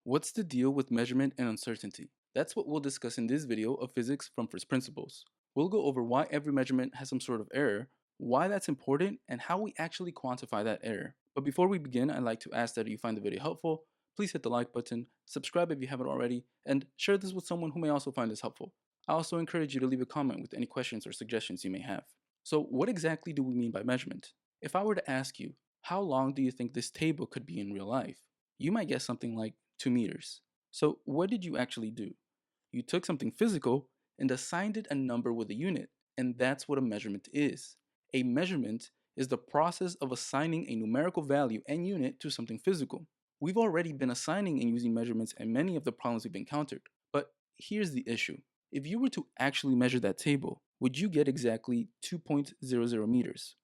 What's the deal with measurement and uncertainty? That's what we'll discuss in this video of physics from first principles. We'll go over why every measurement has some sort of error, why that's important, and how we actually quantify that error. But before we begin, I'd like to ask that you find the video helpful. Please hit the like button, subscribe if you haven't already, and share this with someone who may also find this helpful. I also encourage you to leave a comment with any questions or suggestions you may have. So, what exactly do we mean by measurement? If I were to ask you, how long do you think this table could be in real life? You might guess something like 2 meters. So, what did you actually do? You took something physical and assigned it a number with a unit, and that's what a measurement is. A measurement is the process of assigning a numerical value and unit to something physical. We've already been assigning and using measurements in many of the problems we've encountered, but here's the issue. If you were to actually measure that table, would you get exactly 2.00 meters?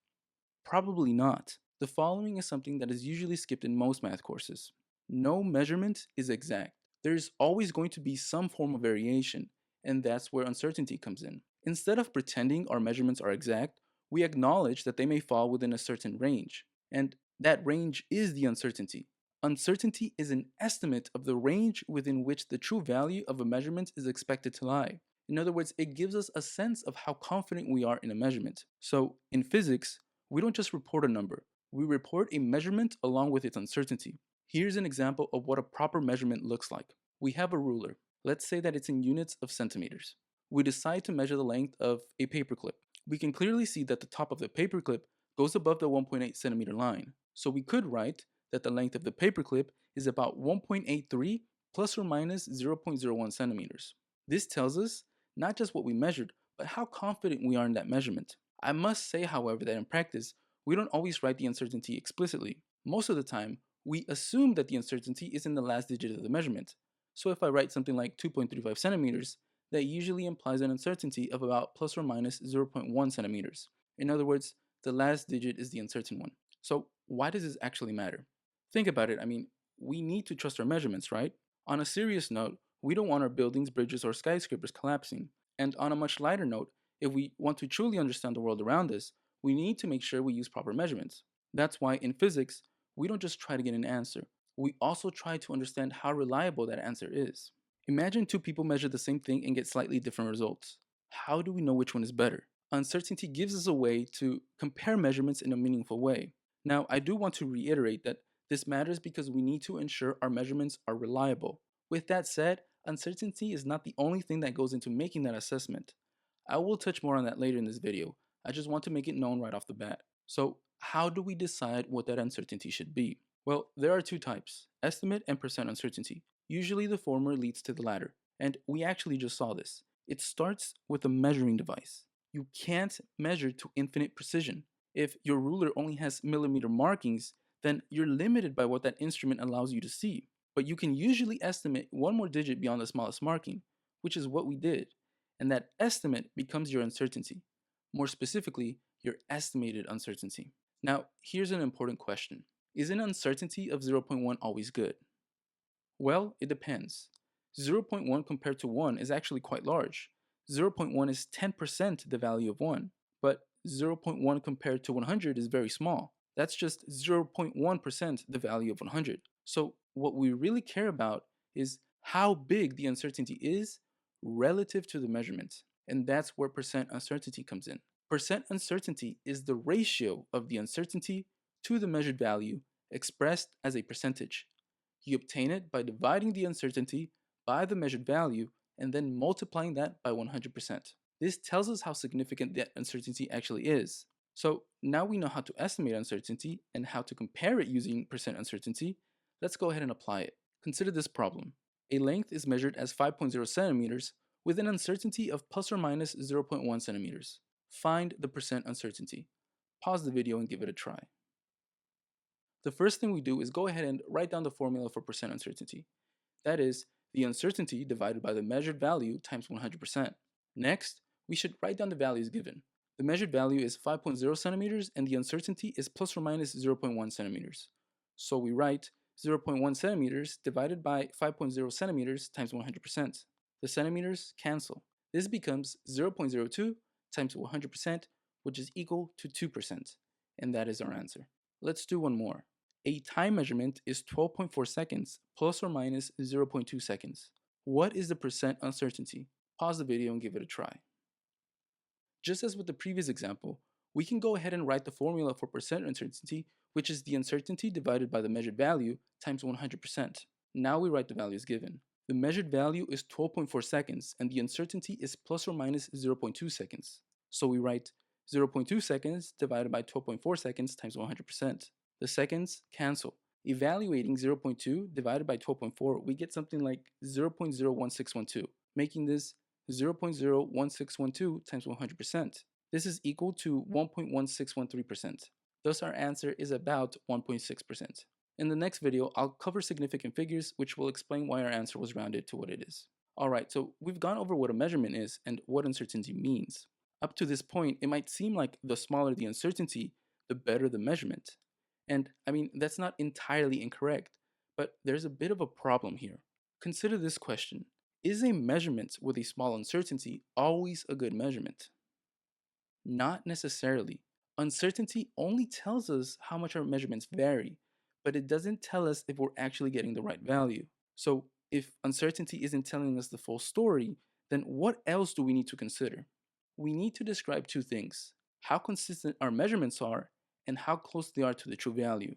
Probably not. The following is something that is usually skipped in most math courses. No measurement is exact. There's always going to be some form of variation, and that's where uncertainty comes in. Instead of pretending our measurements are exact, we acknowledge that they may fall within a certain range, and that range is the uncertainty. Uncertainty is an estimate of the range within which the true value of a measurement is expected to lie. In other words, it gives us a sense of how confident we are in a measurement. So, in physics, we don't just report a number, we report a measurement along with its uncertainty. Here's an example of what a proper measurement looks like. We have a ruler. Let's say that it's in units of centimeters. We decide to measure the length of a paperclip. We can clearly see that the top of the paperclip goes above the 1.8 centimeter line. So we could write that the length of the paperclip is about 1.83 plus or minus 0.01 centimeters. This tells us not just what we measured, but how confident we are in that measurement. I must say, however, that in practice, we don't always write the uncertainty explicitly. Most of the time, we assume that the uncertainty is in the last digit of the measurement. So if I write something like 2.35 centimeters, that usually implies an uncertainty of about plus or minus 0.1 centimeters. In other words, the last digit is the uncertain one. So why does this actually matter? Think about it. We need to trust our measurements, right? On a serious note, we don't want our buildings, bridges, or skyscrapers collapsing. And on a much lighter note, if we want to truly understand the world around us, we need to make sure we use proper measurements. That's why in physics, we don't just try to get an answer. We also try to understand how reliable that answer is. Imagine two people measure the same thing and get slightly different results. How do we know which one is better? Uncertainty gives us a way to compare measurements in a meaningful way. Now, I do want to reiterate that this matters because we need to ensure our measurements are reliable. With that said, uncertainty is not the only thing that goes into making that assessment. I will touch more on that later in this video. I just want to make it known right off the bat. So, how do we decide what that uncertainty should be? Well, there are two types, estimate and percent uncertainty. Usually the former leads to the latter, and we actually just saw this. It starts with a measuring device. You can't measure to infinite precision. If your ruler only has millimeter markings, then you're limited by what that instrument allows you to see. But you can usually estimate one more digit beyond the smallest marking, which is what we did. And that estimate becomes your uncertainty. More specifically, your estimated uncertainty. Now, here's an important question. Is an uncertainty of 0.1 always good? Well, it depends. 0.1 compared to 1 is actually quite large. 0.1 is 10% the value of 1, but 0.1 compared to 100 is very small. That's just 0.1% the value of 100. So, what we really care about is how big the uncertainty is relative to the measurement. And that's where percent uncertainty comes in. Percent uncertainty is the ratio of the uncertainty to the measured value expressed as a percentage. You obtain it by dividing the uncertainty by the measured value and then multiplying that by 100%. This tells us how significant that uncertainty actually is. So now we know how to estimate uncertainty and how to compare it using percent uncertainty. Let's go ahead and apply it. Consider this problem. A length is measured as 5.0 centimeters with an uncertainty of plus or minus 0.1 centimeters. Find the percent uncertainty. Pause the video and give it a try. The first thing we do is go ahead and write down the formula for percent uncertainty. That is, the uncertainty divided by the measured value times 100%. Next, we should write down the values given. The measured value is 5.0 centimeters and the uncertainty is plus or minus 0.1 centimeters. So we write 0.1 centimeters divided by 5.0 centimeters times 100%. The centimeters cancel. This becomes 0.02 times 100%, which is equal to 2%. And that is our answer. Let's do one more. A time measurement is 12.4 seconds plus or minus 0.2 seconds. What is the percent uncertainty? Pause the video and give it a try. Just as with the previous example, we can go ahead and write the formula for percent uncertainty, which is the uncertainty divided by the measured value times 100%. Now we write the values given. The measured value is 12.4 seconds and the uncertainty is plus or minus 0.2 seconds. So we write 0.2 seconds divided by 12.4 seconds times 100%. The seconds cancel. Evaluating 0.2 divided by 12.4, we get something like 0.01612, making this 0.01612 times 100%. This is equal to 1.1613%. Thus our answer is about 1.6%. In the next video, I'll cover significant figures, which will explain why our answer was rounded to what it is. Alright, so we've gone over what a measurement is and what uncertainty means. Up to this point, it might seem like the smaller the uncertainty, the better the measurement. And I mean, that's not entirely incorrect, but there's a bit of a problem here. Consider this question. Is a measurement with a small uncertainty always a good measurement? Not necessarily. Uncertainty only tells us how much our measurements vary, but it doesn't tell us if we're actually getting the right value. So if uncertainty isn't telling us the full story, then what else do we need to consider? We need to describe two things: how consistent our measurements are and how close they are to the true value.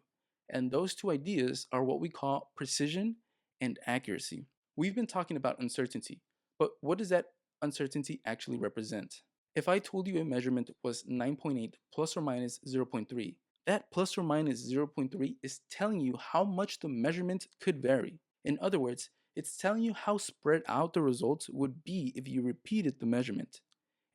And those two ideas are what we call precision and accuracy. We've been talking about uncertainty, but what does that uncertainty actually represent? If I told you a measurement was 9.8 plus or minus 0.3, that plus or minus 0.3 is telling you how much the measurement could vary. In other words, it's telling you how spread out the results would be if you repeated the measurement.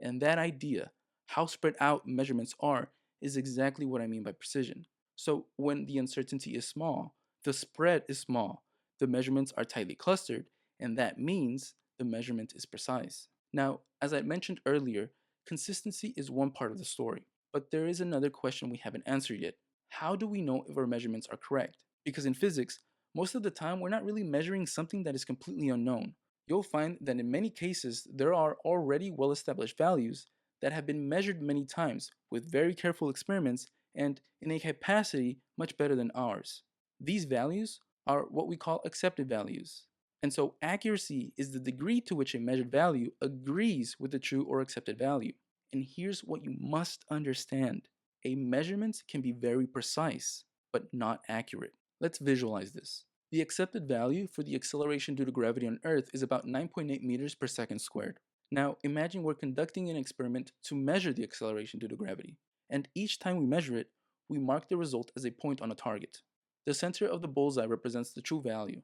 And that idea, how spread out measurements are, is exactly what I mean by precision. So when the uncertainty is small, the spread is small, the measurements are tightly clustered, and that means the measurement is precise. Now, as I mentioned earlier, consistency is one part of the story, but there is another question we haven't answered yet. How do we know if our measurements are correct? Because in physics, most of the time we're not really measuring something that is completely unknown. You'll find that in many cases there are already well-established values that have been measured many times with very careful experiments and in a capacity much better than ours. These values are what we call accepted values. And so accuracy is the degree to which a measured value agrees with the true or accepted value. And here's what you must understand. A measurement can be very precise, but not accurate. Let's visualize this. The accepted value for the acceleration due to gravity on Earth is about 9.8 meters per second squared. Now imagine we're conducting an experiment to measure the acceleration due to gravity. And each time we measure it, we mark the result as a point on a target. The center of the bullseye represents the true value,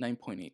9.8.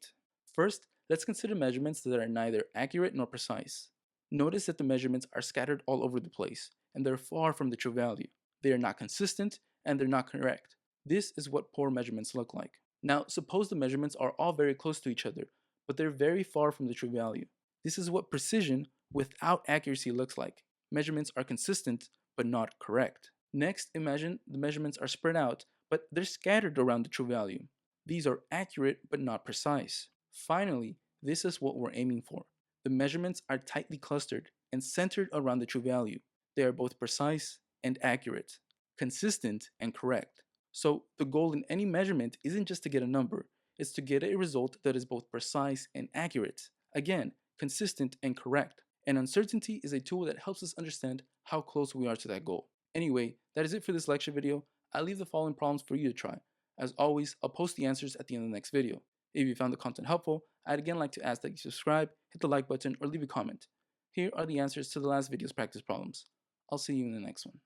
First, let's consider measurements that are neither accurate nor precise. Notice that the measurements are scattered all over the place, and they're far from the true value. They are not consistent, and they're not correct. This is what poor measurements look like. Now, suppose the measurements are all very close to each other, but they're very far from the true value. This is what precision without accuracy looks like. Measurements are consistent, but not correct. Next, imagine the measurements are spread out, but they're scattered around the true value. These are accurate, but not precise. Finally, this is what we're aiming for. The measurements are tightly clustered and centered around the true value. They are both precise and accurate, consistent and correct. So the goal in any measurement isn't just to get a number, it's to get a result that is both precise and accurate. Again, consistent and correct. And uncertainty is a tool that helps us understand how close we are to that goal. Anyway, that is it for this lecture video. I'll leave the following problems for you to try. As always, I'll post the answers at the end of the next video. If you found the content helpful, I'd again like to ask that you subscribe, hit the like button, or leave a comment. Here are the answers to the last video's practice problems. I'll see you in the next one.